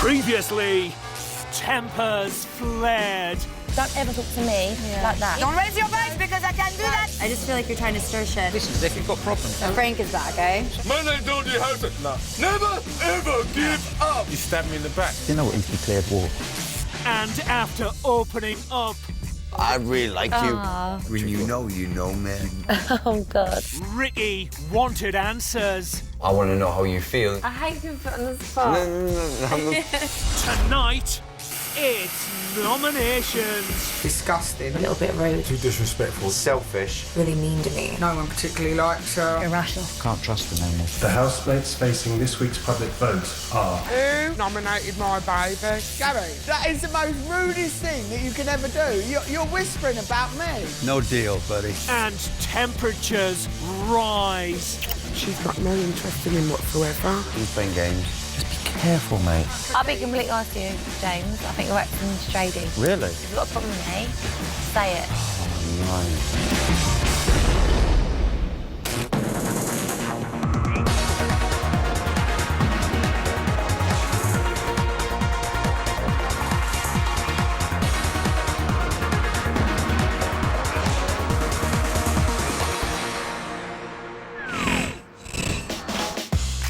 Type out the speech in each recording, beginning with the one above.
Previously, tempers flared. Don't ever talk to me like that. Don't raise your voice because I can't do that. I just feel like you're trying to stir shit. Listen, as if you've got problems. Frank is back, eh? My name's Audrey Houghton. No. Never, ever give up. You stabbed me in the back. You know what is declared war? And after opening up, I really like you. When you know, man. Oh, God. Ricky wanted answers. I want to know how you feel. I hate being put on the spot. Tonight, it's nominations. Disgusting. A little bit rude. Too disrespectful. Selfish. Really mean to me. No one particularly likes her. Irrational. Can't trust them no more. The housemates facing this week's public vote are... Who nominated my baby? Gary, that is the most rudest thing that you can ever do. You're whispering about me. No deal, buddy. And temperatures rise. She's got no interest in him whatsoever. He's playing games. Just be careful, mate. I'll be completely honest with you, James. I think you're acting shady. Really? If you've got a problem with me, say it.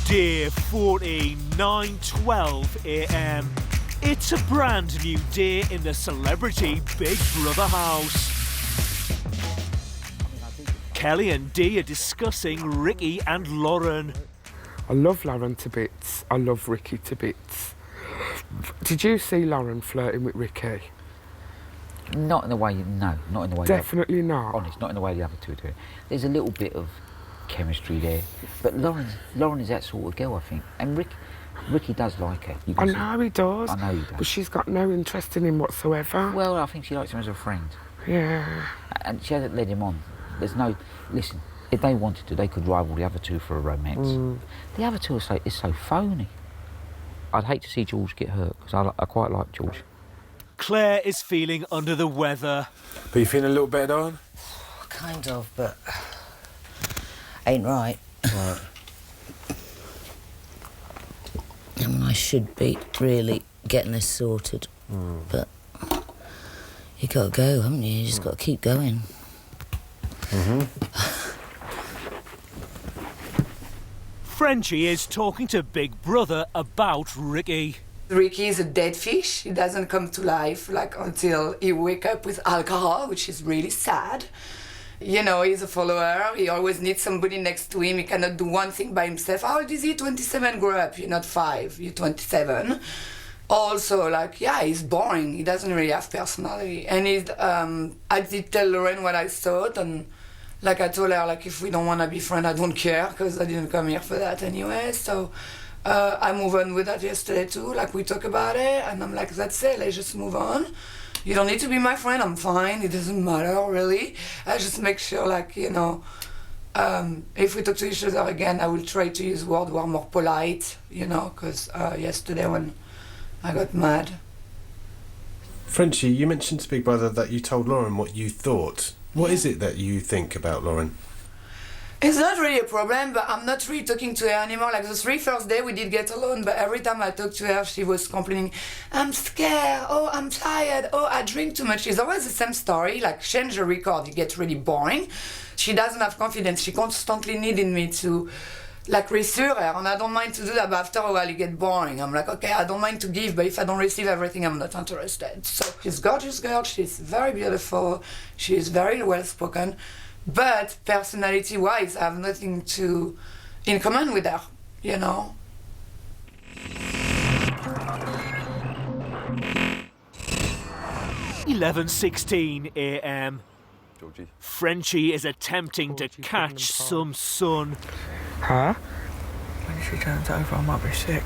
Day 40, 9:12 a.m. It's a brand new day in the celebrity Big Brother house. Kelly and Dee are discussing Ricky and Lauren. I love Lauren to bits. I love Ricky to bits. Did you see Lauren flirting with Ricky? Not in the way, no, not in the way. Definitely not. Honest, not in the way the other two do it. There's a little bit of chemistry there, but Lauren is that sort of girl, I think, and Ricky does like her. I know he does. I know he does. But she's got no interest in him whatsoever. Well, I think she likes him as a friend. Yeah. And she hasn't led him on. There's no... Listen, if they wanted to, they could rival the other two for a romance. The other two are so phony. I'd hate to see George get hurt, because I quite like George. Claire is feeling under the weather. But you feeling a little better, darling? Kind of, but ain't right. Right. I mean, I should be really getting this sorted, but you got to go, haven't you? You just got to keep going. Frenchie is talking to Big Brother about Ricky. Ricky is a dead fish. He doesn't come to life until he wake up with alcohol, which is really sad. You know, he's a follower. He always needs somebody next to him. He cannot do one thing by himself. How old is he? 27. Grow up. You're not 5. You're 27. Also, he's boring. He doesn't really have personality. And I did tell Lauren what I thought, and I told her, if we don't want to be friends, I don't care, because I didn't come here for that anyway. So I moved on with that yesterday too. We talk about it, and I'm like, that's it. Let's just move on. You don't need to be my friend. I'm fine. It doesn't matter, really. I just make sure, if we talk to each other again, I will try to use words who are more polite, because yesterday when I got mad. Frenchie, you mentioned to Big Brother that you told Lauren what you thought. What is it that you think about Lauren? It's not really a problem, but I'm not really talking to her anymore. The 3 first days we did get alone, but every time I talked to her, she was complaining, I'm scared, oh, I'm tired, oh, I drink too much. It's always the same story, change the record, it gets really boring. She doesn't have confidence. She constantly needed me to, reassure her, and I don't mind to do that, but after a while it gets boring. I'm like, okay, I don't mind to give, but if I don't receive everything, I'm not interested. So she's a gorgeous girl, she's very beautiful, she's very well-spoken, but personality-wise, I have nothing in common with her, 11:16 a.m. Georgie. Frenchie is attempting to catch some sun. Huh? When she turns over, I might be sick.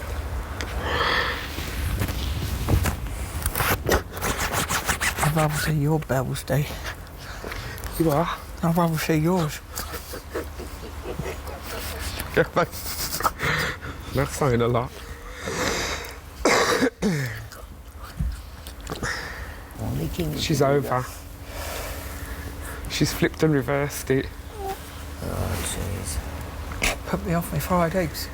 I'd rather see your bells, Dee. You are? I'd rather see yours. That's saying a lot. She's over. She's flipped and reversed it. Oh, jeez. Put me off my fried eggs.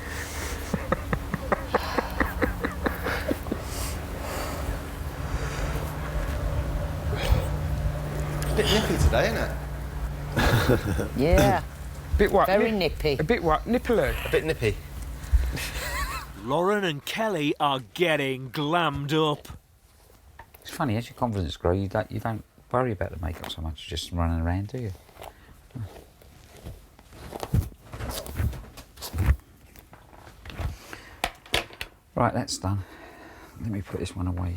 Bit nippy today, isn't it? Yeah. Bit what? Very nippy. A bit what? Nipply? A bit nippy. Lauren and Kelly are getting glammed up. It's funny, as your confidence grows, you don't worry about the makeup so much, just running around, do you? Right, that's done. Let me put this one away.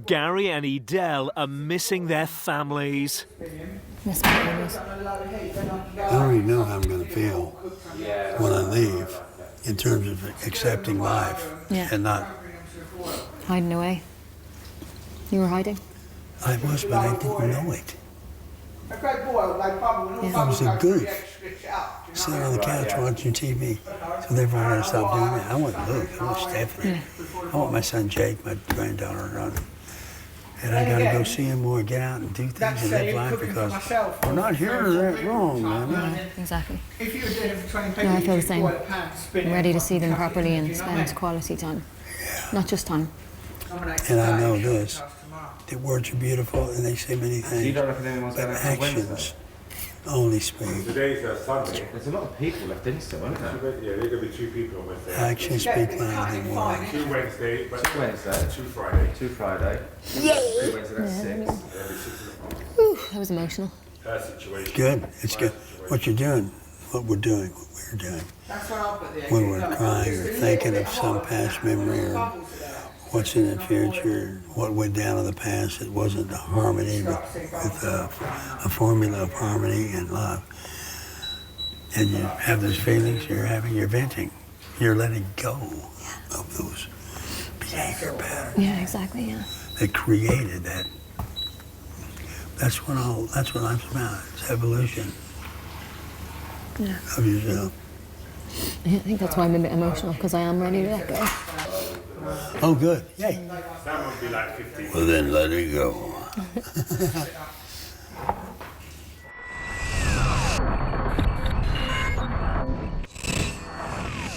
Gary and Edel are missing their families. Miss my babies. I already know how I'm going to feel when I leave in terms of accepting life and not... Hiding away. You were hiding? I was, but I didn't know it. I was a goof, sitting on the couch watching TV. So therefore I had to stop doing that. I want Luke, I want Stephanie. I want my son Jake, my granddaughter Rhonda. And I gotta go see him more, get out and do things and live life because we're not hearing that wrong, man. Exactly. No, I feel the same. I'm ready to see them properly and spend quality time. Not just time. And I know this, that words are beautiful and they say many things, but actions only speak. Today's Sunday. There's a lot of people left in still, aren't there? Yeah, there are going to be 2 people on Wednesday. Actions speak louder than words. 2 Wednesday, 2 Friday. 2 Friday. Yay! 2 Wednesday, that's 6. Whew, that was emotional. It's good, it's good. What you're doing, what we're doing, what we're doing. When we're crying or thinking of some past memory or what's in the future, what went down in the past, it wasn't a harmony with a formula of harmony and love. And you have those feelings you're venting. You're letting go of those behavior patterns. Yeah, exactly, yeah. That created that. That's what life's about. It's evolution of yourself. Yeah, I think that's why I'm a bit emotional, because I am ready to let go. Oh, good. Yay. That would be like 15. Well, then let it go.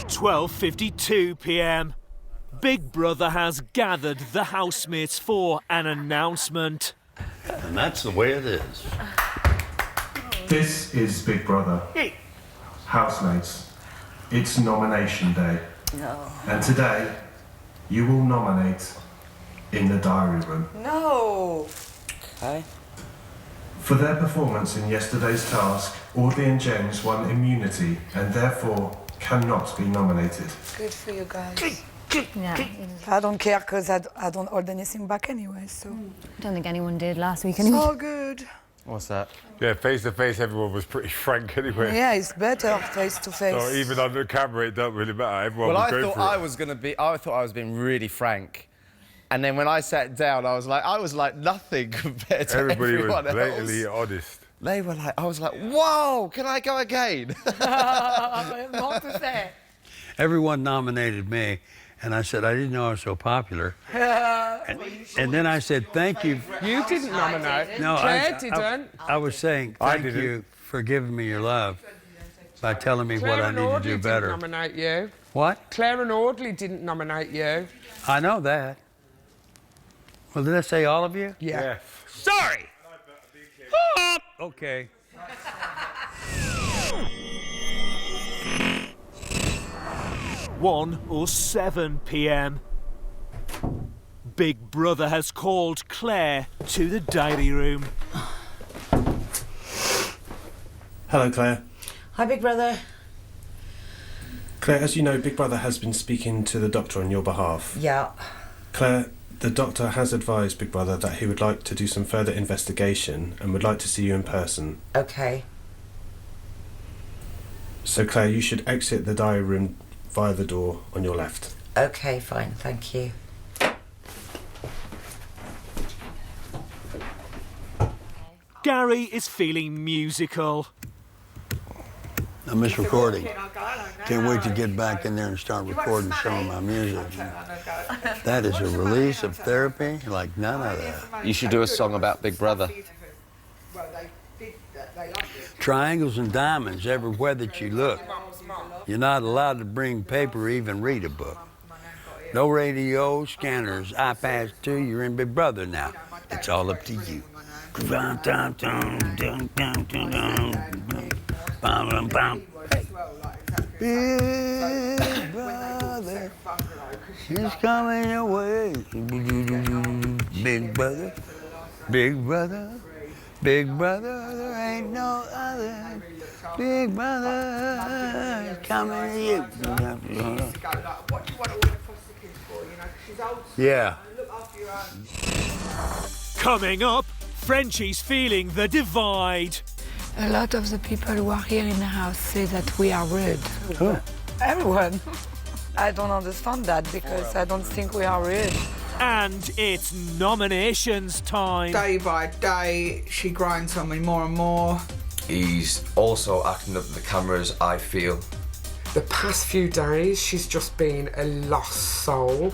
12:52 p.m. Big Brother has gathered the housemates for an announcement. And that's the way it is. This is Big Brother. Housemates, it's nomination day. No. And today, you will nominate in the diary room. No. Okay. For their performance in yesterday's task, Audley and James won immunity and therefore cannot be nominated. Good for you guys. Yeah. I don't care because I don't hold anything back anyway, so. I don't think anyone did last week It's anyway. all good. What's that? Yeah, face to face, everyone was pretty frank anyway. Yeah, it's better face to face. So even under camera, it don't really matter. Everyone Well, was going I for thought it. I was going to be. I thought I was being really frank, and then when I sat down, I was like nothing compared to Everybody was everyone blatantly else. honest. They were like, I was like, whoa, can I go again? Everyone nominated me, and I said, I didn't know I was so popular. And then I said, thank you. You didn't nominate. No, Claire didn't. I was saying, thank you for giving me your love by telling me Claire what I and need to Audley do didn't better. nominate you. What? Claire and Audley didn't nominate you. I know that. Well, did I say all of you? Yeah. Sorry. Okay. One or 7 p.m. Big Brother has called Claire to the diary room. Hello, Claire. Hi, Big Brother. Claire, as you know, Big Brother has been speaking to the doctor on your behalf. Yeah. Claire, the doctor has advised Big Brother that he would like to do some further investigation and would like to see you in person. Okay. So, Claire, you should exit the diary room via the door on your left. Okay, fine. Thank you. Gary is feeling musical. I miss recording. Can't wait to get back in there and start recording some of my music. That is a release of therapy like none other. You should do a song about Big Brother. Triangles and diamonds everywhere that you look. You're not allowed to bring paper or even read a book. No radio, scanners, iPads too. You're in Big Brother now. It's all up to you. Big brother, she's coming your way. Big brother, big brother, big brother, there ain't no other. Big brother is coming to you. Yeah. Coming up, Frenchie's feeling the divide. A lot of the people who are here in the house say that we are rude. Who? Everyone. I don't understand that because I don't think we are rude. And it's nominations time. Day by day, she grinds on me more and more. He's also acting up to the cameras, I feel. The past few days, she's just been a lost soul.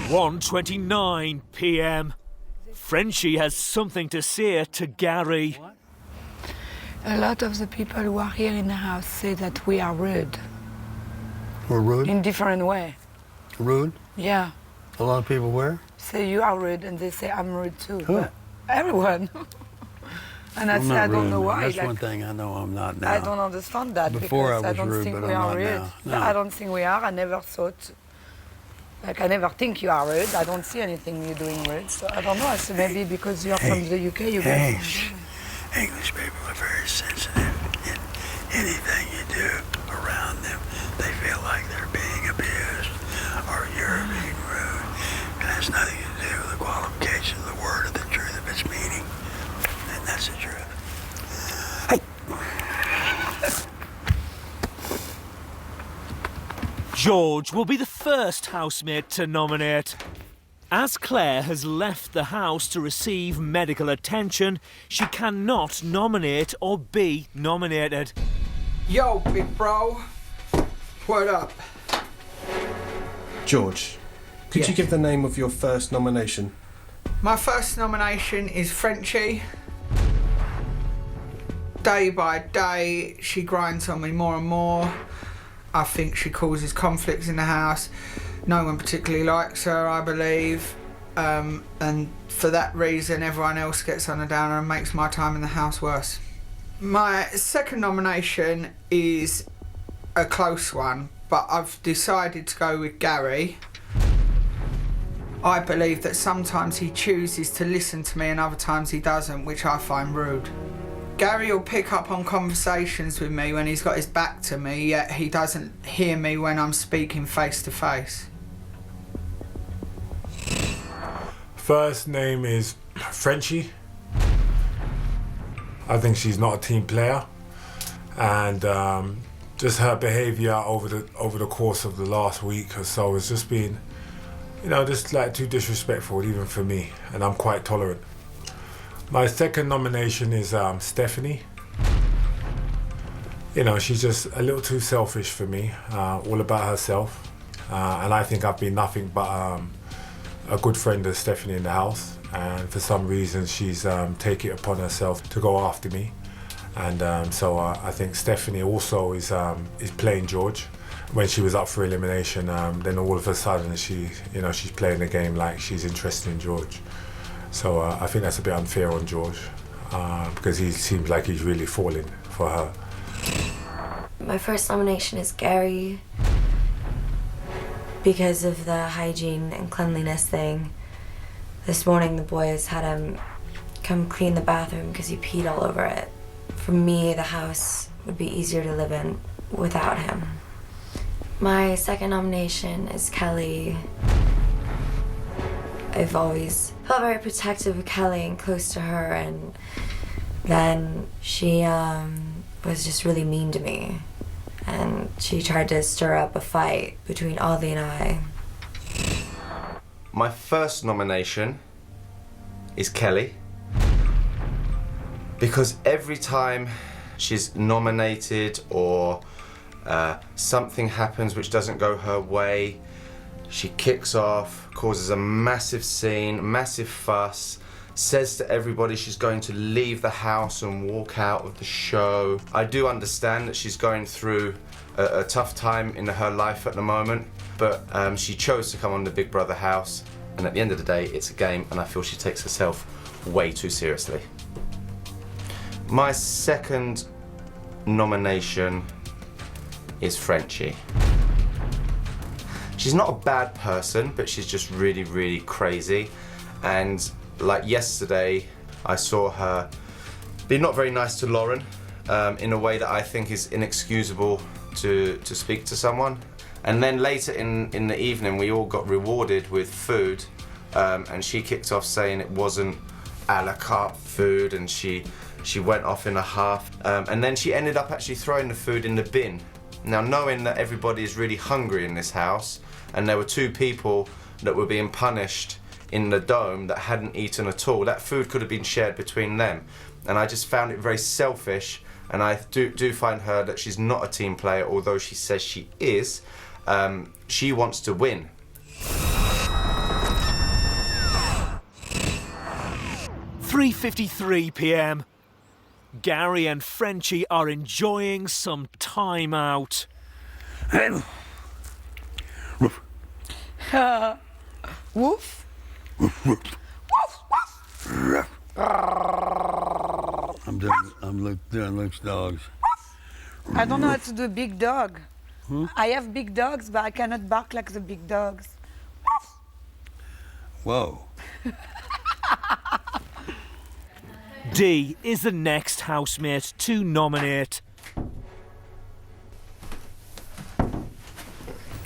1:29 p.m. Frenchie has something to say to Gary. A lot of the people who are here in the house say that we are rude. We're rude? In different way. Rude? Yeah. A lot of people were? Say you are rude and they say I'm rude too. Who? But everyone. And I I'm say not I don't rude. know why. That's like, one thing I know I'm not now. I don't understand that Before because I was don't rude, think but we I'm are not rude. now. No. I don't think we are. I never thought. Like I never think you are rude. I don't see anything you're doing rude. So I don't know. I say maybe because you're from the UK, you get. English people are very sensitive. In anything you do around them, they feel like they're being abused or you're being rude. It has nothing to do with the qualification of the word or the truth of its meaning. And that's the truth. George will be the first housemate to nominate. As Claire has left the house to receive medical attention, she cannot nominate or be nominated. Yo, big bro. What up? George, could you give the name of your first nomination? My first nomination is Frenchie. Day by day, she grinds on me more and more. I think she causes conflicts in the house. No one particularly likes her, I believe. And for that reason, everyone else gets on her downer and makes my time in the house worse. My second nomination is a close one, but I've decided to go with Gary. I believe that sometimes he chooses to listen to me and other times he doesn't, which I find rude. Gary will pick up on conversations with me when he's got his back to me, yet he doesn't hear me when I'm speaking face to face. First name is Frenchie. I think she's not a team player, and just her behaviour over the course of the last week or so has just been, just like too disrespectful even for me, and I'm quite tolerant. My second nomination is Stephanie. She's just a little too selfish for me, all about herself, and I think I've been nothing but a good friend of Stephanie in the house, and for some reason she's taken it upon herself to go after me, and so I think Stephanie also is playing George. When she was up for elimination, then all of a sudden she's playing the game like she's interested in George. So I think that's a bit unfair on George, because he seems like he's really falling for her. My first nomination is Gary, because of the hygiene and cleanliness thing. This morning the boys had him come clean the bathroom because he peed all over it. For me, the house would be easier to live in without him. My second nomination is Kelly. I've always felt very protective of Kelly and close to her, and then she was just really mean to me, and she tried to stir up a fight between Audley and I. My first nomination is Kelly, because every time she's nominated or something happens which doesn't go her way, she kicks off, causes a massive scene, massive fuss, says to everybody she's going to leave the house and walk out of the show. I do understand that she's going through a tough time in her life at the moment, but she chose to come on the Big Brother house, and at the end of the day, it's a game, and I feel she takes herself way too seriously. My second nomination is Frenchie. She's not a bad person, but she's just really, really crazy. And like yesterday, I saw her be not very nice to Lauren in a way that I think is inexcusable to speak to someone. And then later in the evening, we all got rewarded with food, and she kicked off saying it wasn't a la carte food, and she went off in a huff. And then she ended up actually throwing the food in the bin. Now, knowing that everybody is really hungry in this house, and there were 2 people that were being punished in the dome that hadn't eaten at all, that food could have been shared between them. And I just found it very selfish, and I do find her that she's not a team player, although she says she is. She wants to win. "3:53 p.m. Gary and Frenchie are enjoying some time out. Woof. I'm doing Luke's dogs. I don't know how to do a big dog. I have big dogs, but I cannot bark like the big dogs. Whoa. D is the next housemate to nominate.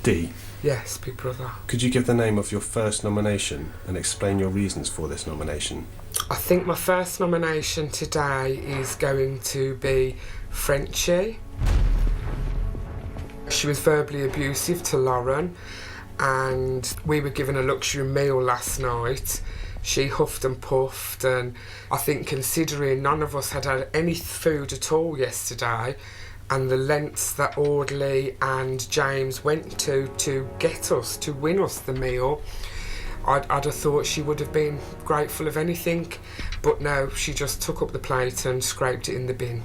D. Yes, Big Brother. Could you give the name of your first nomination and explain your reasons for this nomination? I think my first nomination today is going to be Frenchie. She was verbally abusive to Lauren, and we were given a luxury meal last night. She huffed and puffed, and I think considering none of us had any food at all yesterday, and the lengths that Audley and James went to get us, to win us the meal, I'd have thought she would have been grateful of anything, but no, she just took up the plate and scraped it in the bin.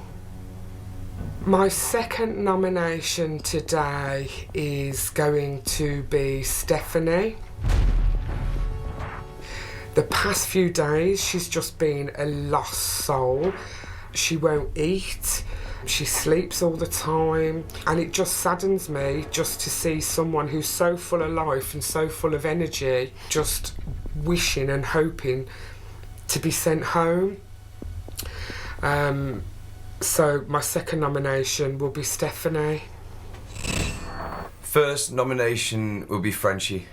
My second nomination today is going to be Stephanie. The past few days, she's just been a lost soul. She won't eat, she sleeps all the time, and it just saddens me just to see someone who's so full of life and so full of energy just wishing and hoping to be sent home. So my second nomination will be Stephanie. First nomination will be Frenchie.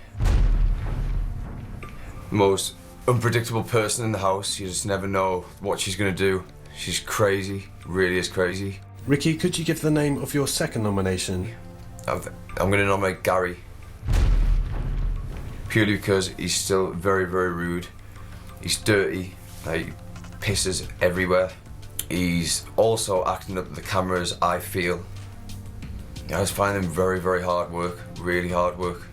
Most unpredictable person in the house. You just never know what she's going to do. She's crazy, really is crazy. Ricky, could you give the name of your second nomination? I'm going to nominate Gary. Purely because he's still very, very rude. He's dirty, he pisses everywhere. He's also acting up to the cameras, I feel. I just find him very, very hard work, really hard work.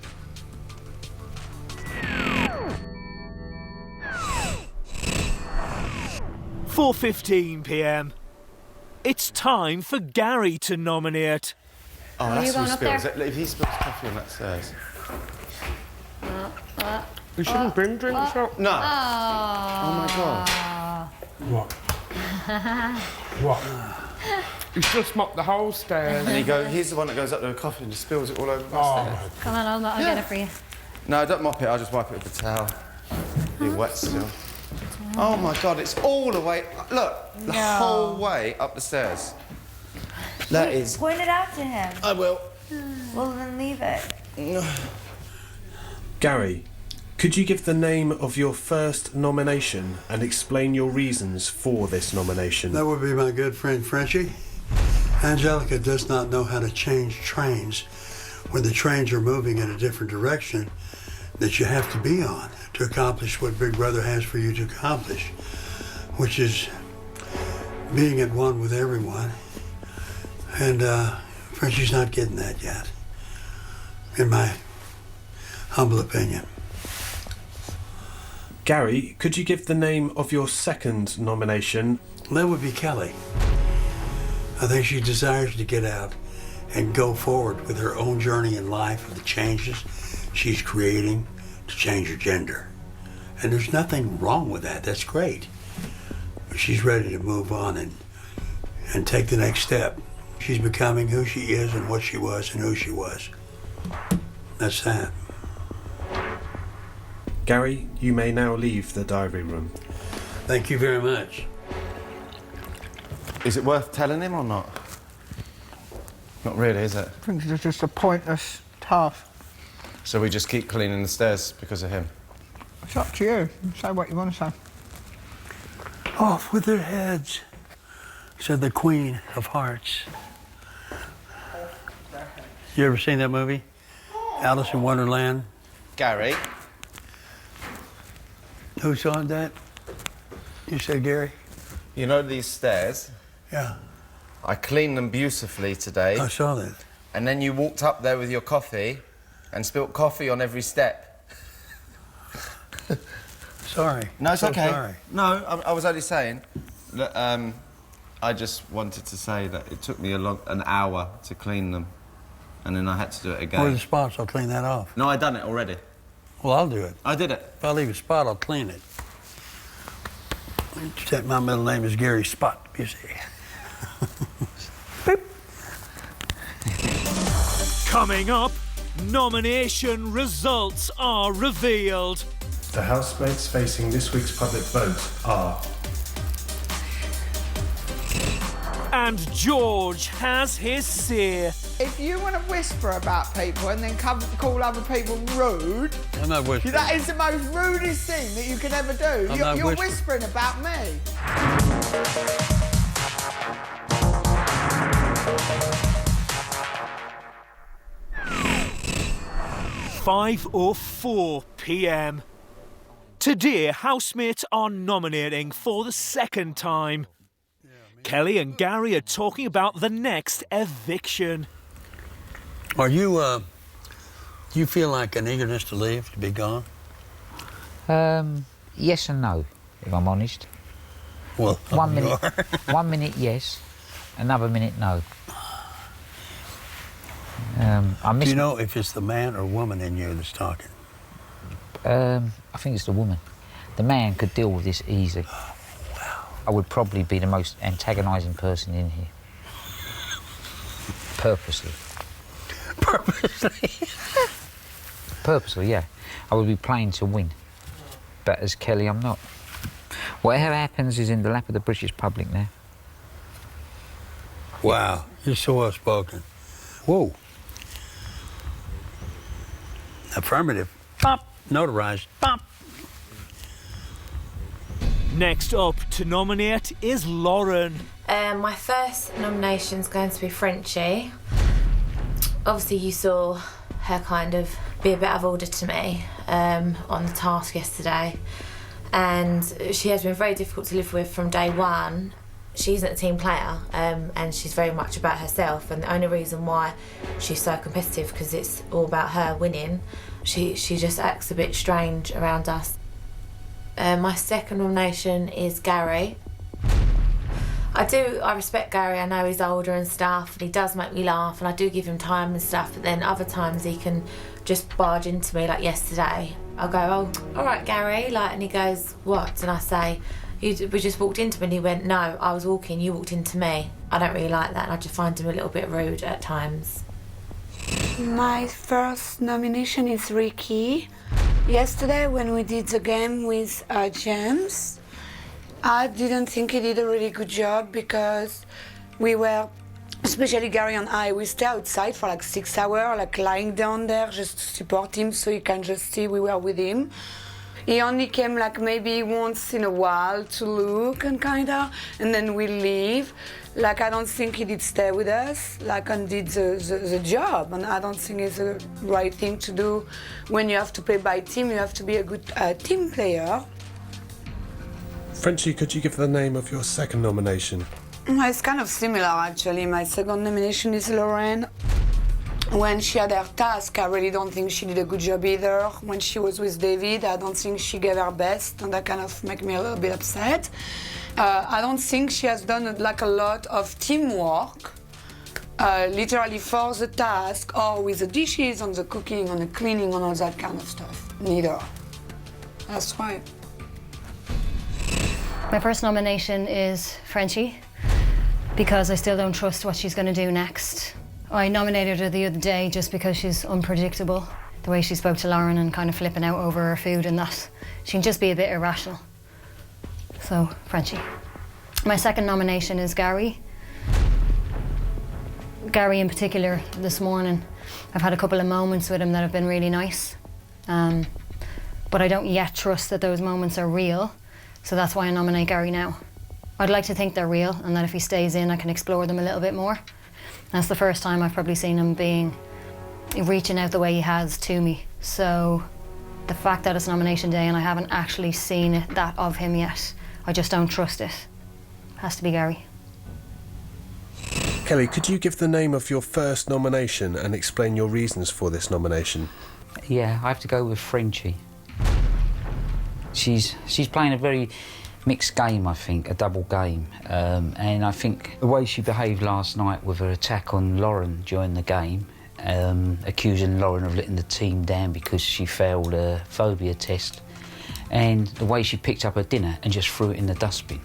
"4:15 p.m. It's time for Gary to nominate. Oh, Are you going up there? If he spills coffee on that stairs. You shouldn't bring drinks up. No. Oh my God. What? What? He's just mopped the whole stairs. And he's the one that goes up there with coffee and just spills it all over my stairs. Come on, I'll get it for you. No, don't mop it, I'll just wipe it with the towel. Be wet still. Oh my God, it's all the way, look, the whole way up the stairs. That is... Point it out to him. I will. Well, then leave it. Gary, could you give the name of your first nomination and explain your reasons for this nomination? That would be my good friend Frenchie. Angelica does not know how to change trains when the trains are moving in a different direction that you have to be on to accomplish what Big Brother has for you to accomplish, which is being at one with everyone. And Frenchie's not getting that yet, in my humble opinion. Gary, could you give the name of your second nomination? That would be Kelly. I think she desires to get out and go forward with her own journey in life of the changes she's creating to change her gender. And there's nothing wrong with that. That's great. But she's ready to move on and take the next step. She's becoming who she is and what she was and who she was. That's that. Gary, you may now leave the diary room. Thank you very much. Is it worth telling him or not? Not really, is it? I think it's just a pointless task. So we just keep cleaning the stairs because of him? It's up to you. Say what you want to say. Off with their heads, said the Queen of Hearts. You ever seen that movie? Alice in Wonderland? Gary? Who saw that? You said Gary? You know these stairs? Yeah. I cleaned them beautifully today. I saw that. And then you walked up there with your coffee and spilt coffee on every step. Sorry. No, it's so okay. Sorry. No, I was only saying that I just wanted to say that it took me an hour to clean them, and then I had to do it again. Where's the spots? I'll clean that off. No, I done it already. Well, I'll do it. I did it. If I leave a spot, I'll clean it. Except my middle name is Gary Spot, you see. Coming up, nomination results are revealed. The housemates facing this week's public vote are... And George has his say. If you want to whisper about people and then call other people rude, I'm not whispering. that is the most rudest thing that you can ever do. You're whispering about me. 5:04 p.m. Today, housemates are nominating for the second time. Kelly and Gary are talking about the next eviction. Are you, do you feel like an eagerness to leave, to be gone? Yes and no, if I'm honest. Well, 1 minute, 1 minute yes, another minute no. Do you know if it's the man or woman in you that's talking? I think it's the woman. The man could deal with this easy. Oh, wow. I would probably be the most antagonising person in here. Purposely. Purposely? Purposely, yeah. I would be playing to win. But as Kelly, I'm not. Whatever happens is in the lap of the British public now. Wow, you're so well spoken. Whoa. Affirmative. Pop. Notarized. Pop. Next up to nominate is Lauren. My first nomination's going to be Frenchie. Obviously you saw her kind of be a bit out of order to me on the task yesterday, and she has been very difficult to live with from day one. She isn't a team player, and she's very much about herself, and the only reason why she's so competitive because it's all about her winning. She just acts a bit strange around us. My second nomination is Gary. I respect Gary. I know he's older and stuff, and he does make me laugh, and I do give him time and stuff, but then other times he can just barge into me, like yesterday. I'll go, oh, all right, Gary, like, and he goes, what? And I say, we just walked into him, and he went, no, I was walking, you walked into me. I don't really like that, and I just find him a little bit rude at times. My first nomination is Ricky. Yesterday when we did the game with James, I didn't think he did a really good job because we were, especially Gary and I, we stayed outside for like 6 hours, like lying down there just to support him so he can just see we were with him. He only came like maybe once in a while to look and kinda, and then we leave. Like, I don't think he did stay with us, like, and did the job, and I don't think it's the right thing to do. When you have to play by team, you have to be a good team player. Frenchie, could you give the name of your second nomination? It's kind of similar, actually. My second nomination is Lauren. When she had her task, I really don't think she did a good job either. When she was with David, I don't think she gave her best, and that kind of made me a little bit upset. I don't think she has done like a lot of teamwork, literally for the task, or with the dishes, on the cooking, on the cleaning, on all that kind of stuff. Neither. That's why. My first nomination is Frenchie, because I still don't trust what she's going to do next. I nominated her the other day just because she's unpredictable. The way she spoke to Lauren and kind of flipping out over her food and that. She can just be a bit irrational. So, Frenchie. My second nomination is Gary. Gary in particular, this morning, I've had a couple of moments with him that have been really nice. But I don't yet trust that those moments are real, so that's why I nominate Gary now. I'd like to think they're real and that if he stays in, I can explore them a little bit more. That's the first time I've probably seen him reaching out the way he has to me. So the fact that it's nomination day and I haven't actually seen that of him yet, I just don't trust it. Has to be Gary. Kelly, could you give the name of your first nomination and explain your reasons for this nomination? Yeah, I have to go with Frenchie. She's playing a very mixed game, I think, a double game. And I think the way she behaved last night with her attack on Lauren during the game, accusing Lauren of letting the team down because she failed a phobia test, and the way she picked up her dinner and just threw it in the dustbin.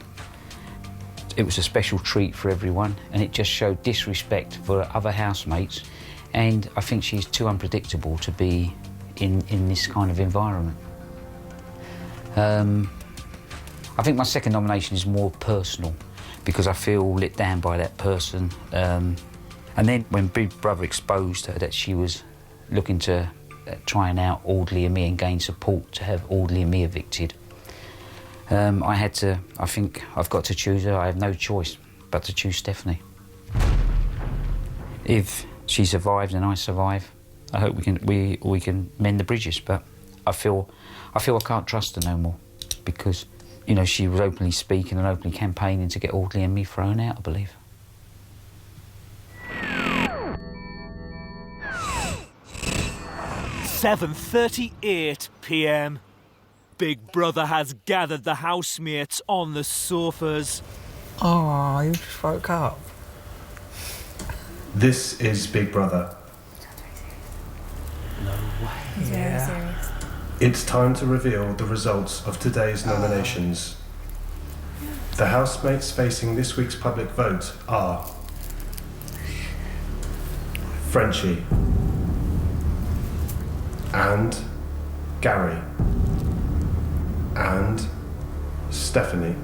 It was a special treat for everyone, and it just showed disrespect for other housemates, and I think she's too unpredictable to be in this kind of environment. I think my second nomination is more personal because I feel let down by that person. And then when Big Brother exposed her that she was looking to try and out Audley and me and gain support to have Audley and me evicted, I think I've got to choose her. I have no choice but to choose Stephanie. If she survives and I survive, I hope we can mend the bridges, but I feel I can't trust her no more because, you know, she was openly speaking and openly campaigning to get Audley and me thrown out, I believe. "7:38 p.m. Big Brother has gathered the housemates on the sofas. Oh, you just woke up. This is Big Brother. No way. It's very serious. It's time to reveal the results of today's nominations. The housemates facing this week's public vote are Frenchie and Gary and Stephanie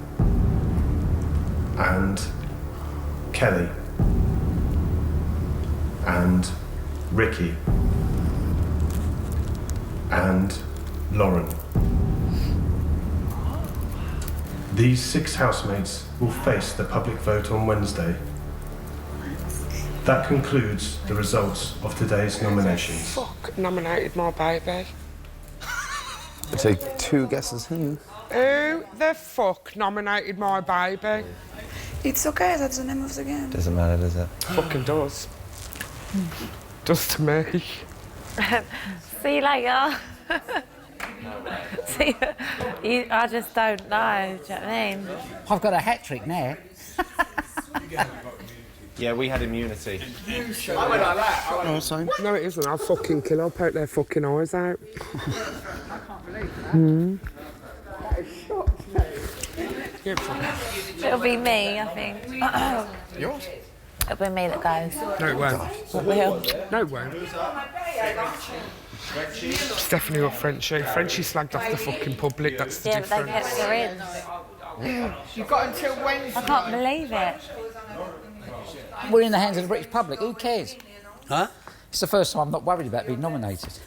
and Kelly and Ricky and Lauren. These 6 housemates will face the public vote on Wednesday. That concludes the results of today's nominations. Fuck nominated my baby. I'd say 2 guesses. Who the fuck nominated my baby? It's okay, that's the name of the game. Doesn't matter, does it? Fucking does. Does to me. See you later. See, I just don't know, do you know what I mean? I've got a hat trick now. Yeah, we had immunity. I went like that. Oh, sorry. No, it isn't. I'll fucking kill. I'll poke their fucking eyes out. It'll be me, I think. Yours? It'll be me that goes. No, it won't. What will? No, it won't. Stephanie or Frenchie. Frenchie slagged off the fucking public, that's the difference. Yeah, but they kept her in. You've got until Wednesday. I can't believe it. We're in the hands of the British public. Who cares? Huh? It's the first time I'm not worried about being nominated.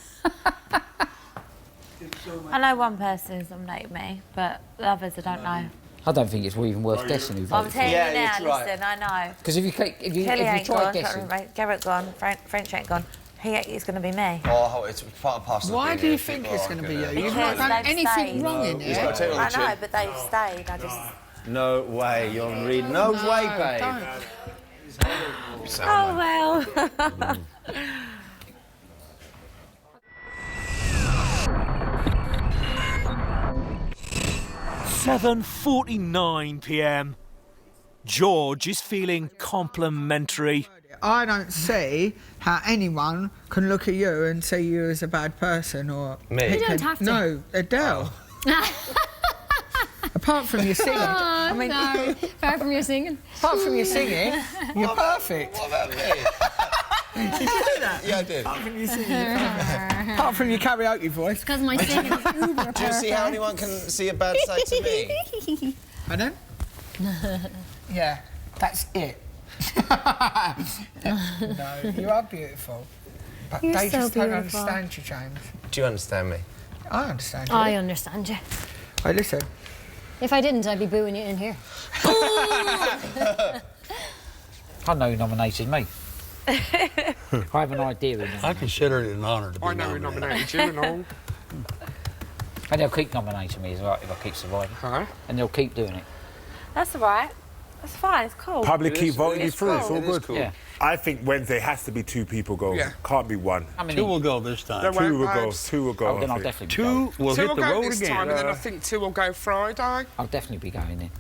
I know one person who's nominated me, but the others I don't know. I don't think it's even worth guessing who voted. I'm telling you now, listen, I know. Because if you Kelly ain't try gone, guessing... Garrett gone, French ain't gone. He's going to be me. Oh, it's part and parcel. Why do you think it's going to be you? You've not done anything wrong in He's here. got to take all the I know, chin. but they've stayed. I just... No way, you're reading. No way, babe. Oh, well. 7:49 p.m. George is feeling complimentary. I don't see how anyone can look at you and see you as a bad person or... Me? You don't have to. No, Adele. Apart from your singing. Oh, sorry. Apart from your singing. Apart from your singing, you're perfect. What about me? Did you do that? Yeah, I did. Apart from your singing, you're perfect. Apart from your karaoke voice. Because my singing is uber perfect. Do you see how anyone can see a bad side to me? Pardon? Yeah, that's it. No, you are beautiful. But You're they so just don't beautiful. understand you, James. Do you understand me? I understand you. I understand you. Hey, listen. If I didn't, I'd be booing you in here. I know who nominated me. I have an idea. I consider it an honour to be I know who nominated you and all. And they'll keep nominating me as well if I keep surviving. Huh? And they'll keep doing it. That's all right. That's fine. It's cool. Public keep voting you through. It's all It is good. cool. Yeah. I think Wednesday has to be 2 people go. Yeah. Can't be 1. Two will go this time. 2 will go. 2 will go. Oh, then I I'll think. definitely be going. 2 will Two hit will the go road this again. time, and then I think 2 will go Friday. I'll definitely be going in.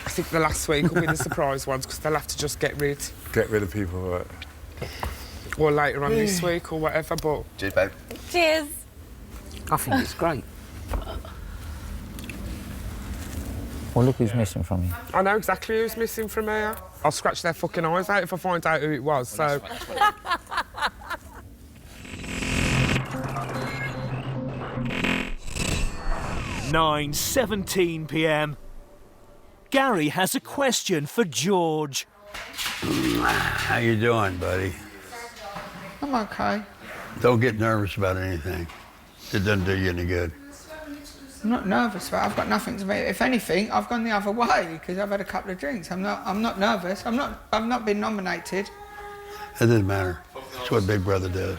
I think the last week will be the surprise ones because they'll have to just get rid. Get rid of people. Right. Or later on this week or whatever, but... Cheers, babe. Cheers. I think it's great. Well, look who's missing from you. I know exactly who's missing from here. I'll scratch their fucking eyes out if I find out who it was, so... 9:17 p.m. Gary has a question for George. How you doing, buddy? I'm okay. Don't get nervous about anything. It doesn't do you any good. I'm not nervous, but I've got nothing to be. If anything, I've gone the other way because I've had a couple of drinks. I'm not nervous. I've not been nominated. It doesn't matter. It's what Big Brother does.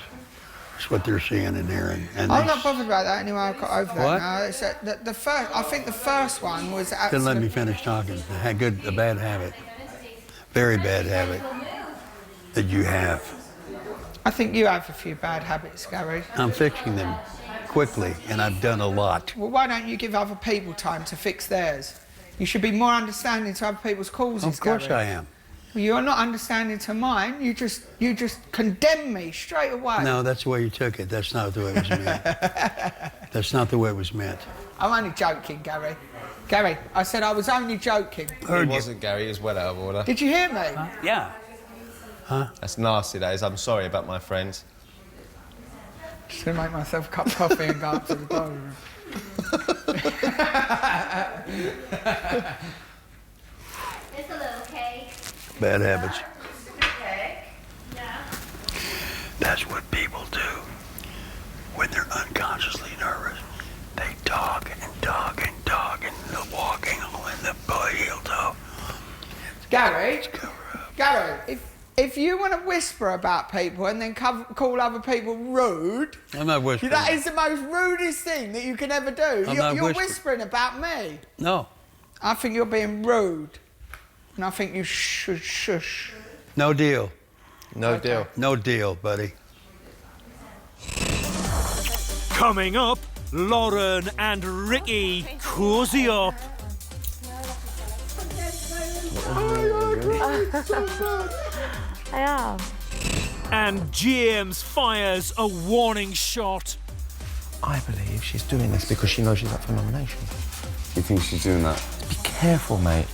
It's what they're seeing and hearing. And I'm they not bothered about that anyway. I've got over that What? now. It's, the first, I think the first one was didn't let me absolutely. finish talking. A bad habit. Very bad habit that you have. I think you have a few bad habits, Gary. I'm fixing them quickly, and I've done a lot. Well, why don't you give other people time to fix theirs? You should be more understanding to other people's causes, Of course Gary. I am. Well, you're not understanding to mine. You just condemn me straight away. No, that's the way you took it. That's not the way it was meant. That's not the way it was meant. I'm only joking, Gary. Gary, I said I was only joking. It wasn't Gary, it was well out of order. Did you hear me? Yeah. Huh? That's nasty, that is. I'm sorry about my friends. Just gonna make myself a cup of coffee and go up to the bar. It's a little cake. Bad habits. Okay. Yeah. That's what people do when they're unconsciously nervous. They talk and talk and talk and the walking on the heel toe. Gary, if you want to whisper about people and then call other people rude, I'm not whispering. that is the most rudest thing that you can ever do. I'm not You're whispering. whispering about me. No. I think you're being rude. And I think you should shush. No deal. No deal. No deal, buddy. Coming up, Lauren and Ricky cozy up. I am. And James fires a warning shot. I believe she's doing this because she knows she's up for nomination. You think she's doing that? Be careful, mate.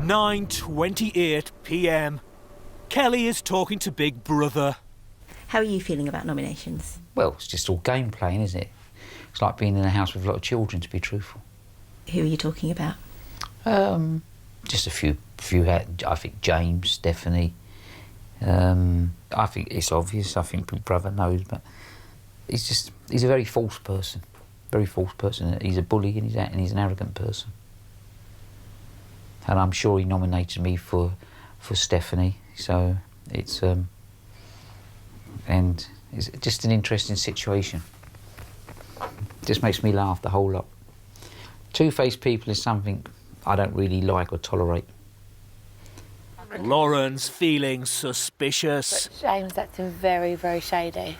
(9:28 p.m. Kelly is talking to Big Brother. How are you feeling about nominations? Well, it's just all game playing, isn't it? It's like being in a house with a lot of children, to be truthful. Who are you talking about? Just a few. I think James, Stephanie. I think it's obvious. I think Big Brother knows, but he's a very false person. Very false person. He's a bully and he's an arrogant person. And I'm sure he nominated me for Stephanie. So it's and it's just an interesting situation. Just makes me laugh the whole lot. Two-faced people is something I don't really like or tolerate. Lauren's feeling suspicious. James acting very, very shady.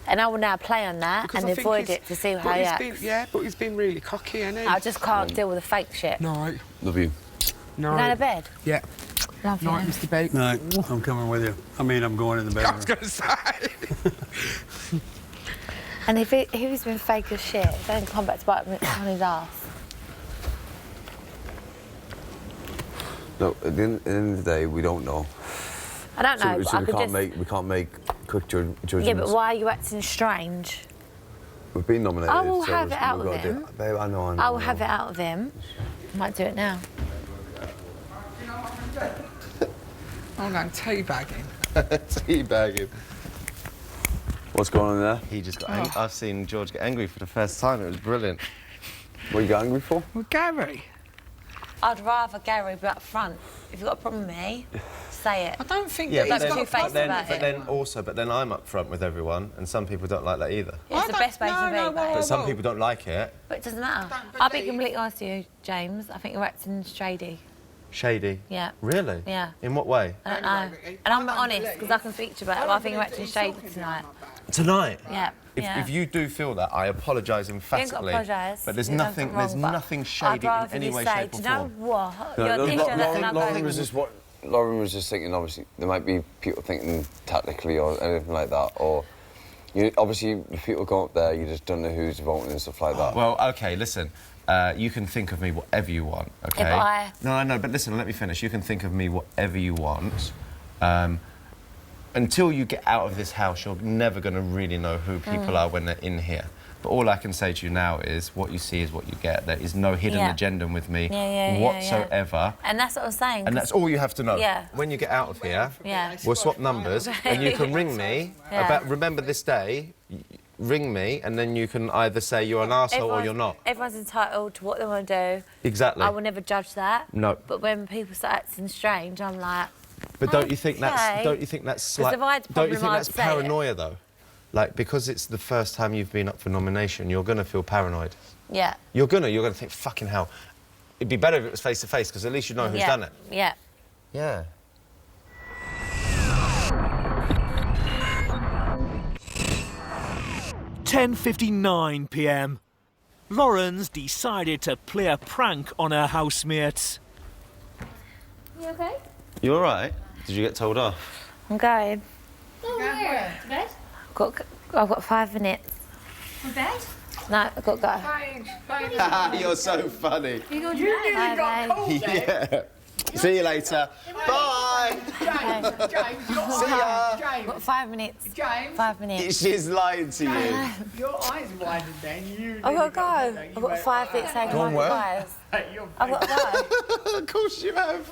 And I will now play on that Because and I think avoid he's- it to see but how he he's acts. been- Yeah, but he's been really cocky, hasn't he? I just can't deal with the fake shit. No. Love you. No. You going to bed? Yeah. Love you. Night, Mr. Bate. No, I'm coming with you. I mean, I'm going in the bedroom. I was going to say. And if he's been fake as shit, then come back to bite him on his ass. No, at the end of the day, we don't know. I don't know, So but I we could can't just... we can't make quick judgments. Yeah, but why are you acting strange? We've been nominated. I will so have it out we've of got to do him. it. Babe, I know. I will have it out of him. I might do it now. I'm going teabagging. Teabagging. What's going on there? He just got angry. I've seen George get angry for the first time. It was brilliant. What you got angry for? Well, Gary. I'd rather Gary be up front. If you've got a problem with me, say it. I don't think Yeah, he's but two-faced about it. then I'm up front with everyone, and some people don't like that either. It's the best way to be, babe. But some people don't like it. But it doesn't matter. I'll be completely honest with you, James. I think you're acting shady. Shady. Yeah. Really? Yeah. In what way? I don't know. And I'm honest, because I can speak to you about it, but I think you're acting shady tonight. Tonight. Yeah. If you do feel that, I apologise emphatically. apologise. But there's You've done nothing. something There's wrong, but nothing I'd shady in rather any you way, say, shape, do or you know form. what? You're this, you're that, and I'm Lauren going... was just what. Lauren was just thinking. Obviously, there might be people thinking tactically or anything like that, or. Obviously, if people go up there, you just don't know who's voting and stuff like that. Well, okay, listen. You can think of me whatever you want, okay? Yeah, but No, but listen, let me finish. You can think of me whatever you want. Until you get out of this house, you're never going to really know who people are when they're in here. But all I can say to you now is what you see is what you get. There is no hidden agenda with me whatsoever. And that's what I was saying. And that's all you have to know. Yeah. When you get out of here, Yeah. we'll swap numbers and you can ring me about remember this day, ring me, and then you can either say you're an arsehole or you're not. Everyone's entitled to what they want to do. Exactly. I will never judge that. No. But when people start acting strange, I'm like... But don't you think okay. that's like, if I had a don't you problem, think I'd that's say it. paranoia though? Like, because it's the first time you've been up for nomination, you're gonna feel paranoid. Yeah. You're gonna think, fucking hell. It'd be better if it was face to face, because at least you know who's done it. Yeah. Yeah. £10:59 p.m. Lauren's decided to play a prank on her housemates. You okay? You all right? Did you get told off? I'm going. Oh, where? To bed? I've got 5 minutes. To bed? No, I've got to go. You're so funny. You go to bed? Bye, babe. Yeah. See you later. Bye. James, your See ya. I've got 5 minutes. James. 5 minutes. She's lying to you. Your eyes widened then. You I've got to go. I've got 5 minutes saying Go on, where? goodbyes. I've got to go. Of course you have.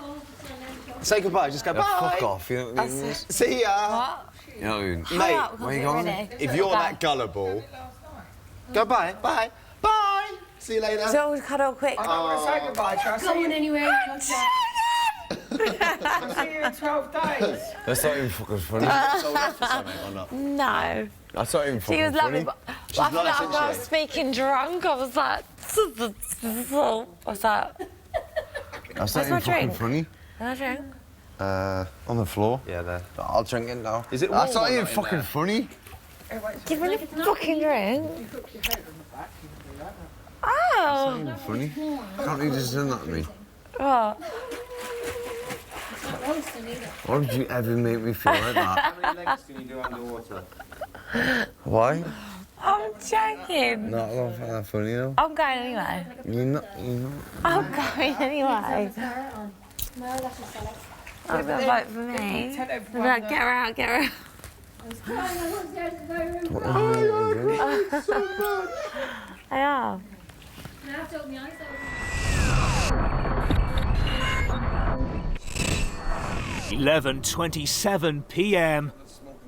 Say goodbye, just go bye. Fuck off. You know what I mean? See ya. What? You know what I mean? Mate, up, where you get going? ready. if you're that gullible, go bye, bye, bye. See you later. So we'll cut all quick. I don't want to say goodbye to you. I'll see Go you- on anywhere. I'll see you in 12 days. That's not even fucking funny. Sold off for something or not? No. That's not even fucking She was lovely, funny. but She's I feel nice, like isn't I was she? speaking drunk. I was like... I was like... That's not Where's my even fucking drink? funny. Can I drink? On the floor. Yeah, there. I'll drink it now. Is it That's warm not or even not in fucking there? funny. Give me a fucking drink. Not Oh! even funny. Can't you just do that to me? What? Why would you ever make me feel like that? How many legs can you do underwater? Why? I'm joking. No, I don't find that funny though. I'm going anyway. You're not. I'm going anyway. I'm going to vote for me. I'm like, get her out, get her out. I am. 11:27 p.m.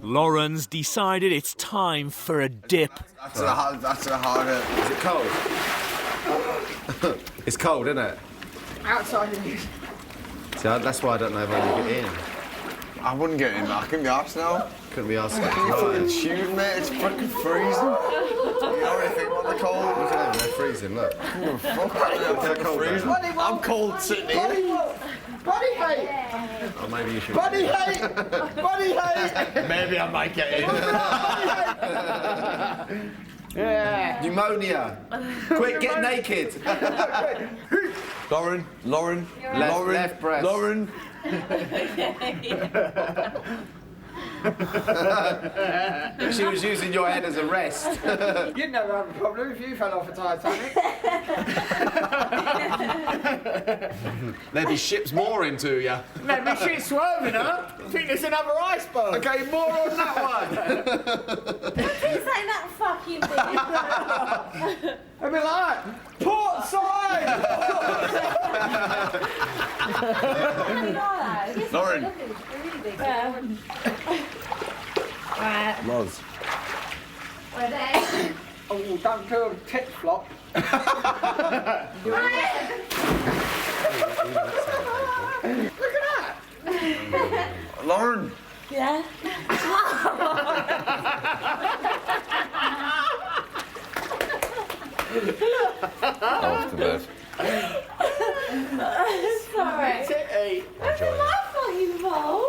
Lauren's decided it's time for a dip. That's a harder. Is it cold? It's cold, isn't it? Outside of you. See, that's why I don't know if I can get in. I wouldn't get in. I couldn't be arsed now. Couldn't be asked. Fucking shoes, mate. It's fucking freezing. You already think about the cold? Look at them, they're freezing, look. Fuck, I'm They're cold, freezing. though. I'm cold sitting here. Body hate! Or maybe you should. Body hate! Body hate! Maybe I might get in. Yeah. Pneumonia. Quick, get naked. Lauren, Left breast. Lauren. She was using your head as a rest. You'd never have a problem if you fell off a Titanic. There'd be ships mooring to you. Maybe shit swerving, huh? I think there's another iceberg. Okay, more on that one. Please say that fucking thing. I'd be like, port side! Lauren. Right. Loz. What are they? Oh, don't do a tit flop. Look at that! Lauren. Yeah. Off to bed. Sorry. Titty. That's my fucking fault.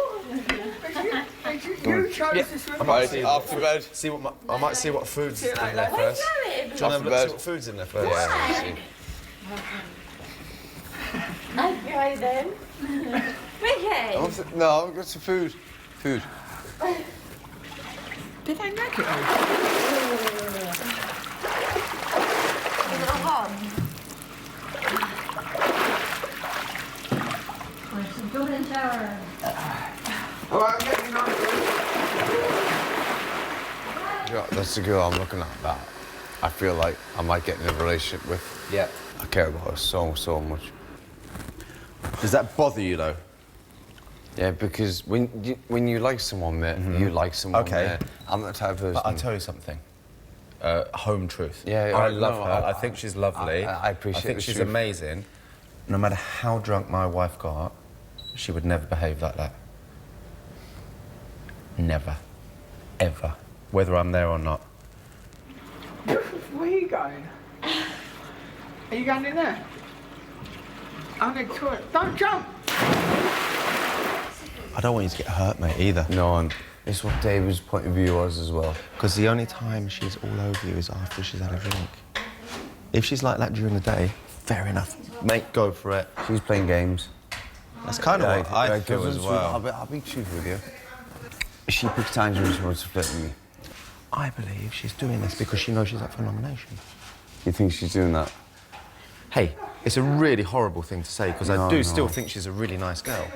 You chose this one. Right, off to bed. See what I might see what food's in there Where's first. Jared? Do you want to have a Off to look, see bed. what food's in there first? Okay then. Ricky. No, I've got some food. Food. Did I make it all? Is it all gone? Jump in the shower. Oh, I'm getting on. Yeah, that's the girl I'm looking at. That I feel like I might get in a relationship with. Yeah. I care about her so much. Does that bother you though? Yeah, because when you like someone, mate, you like someone. Okay. Mate. I'm that type of person. But I'll tell you something. Home truth. Yeah, I love no, her. I think she's lovely. I appreciate I think the she's truth. amazing. No matter how drunk my wife got, she would never behave like that. Never. Ever. Whether I'm there or not. Where are you going? Are you going in there? I'm going to it. Don't jump! I don't want you to get hurt, mate, either. No, and it's what David's point of view was as well. Because the only time she's all over you is after she's had a drink. If she's like that during the day, fair enough. Mate, go for it. She's playing games. That's kind of what I feel as well. I'll be truthful with you. She picks times when she wants to flirt with me. I believe she's doing this because she knows she's up for nomination. You think she's doing that? Hey, it's a really horrible thing to say because I No, do no. still think she's a really nice girl.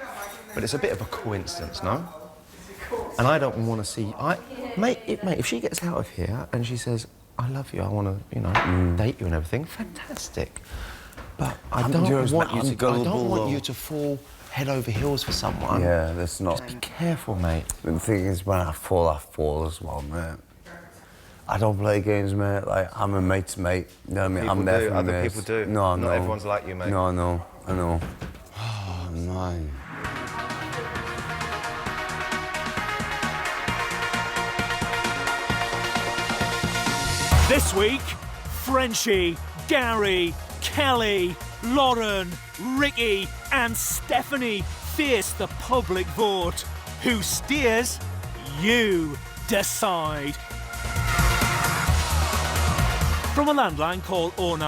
But it's a bit of a coincidence, no? And I don't want to see... Mate, if she gets out of here and she says, I love you, I want to, date you and everything, fantastic. But I don't want you to fall head over heels for someone. Yeah, that's not. Just be careful, mate. The thing is, when I fall as well, mate. I don't play games, mate. Like, I'm a mate's mate. You know what I mean? I'm there for Other mates. people do. No, Not everyone's like you, mate. No, I know. Oh, man. This week, Frenchie, Gary, Kelly, Lauren, Ricky and Stephanie face the public vote. Who steers? You decide. From a landline, call 09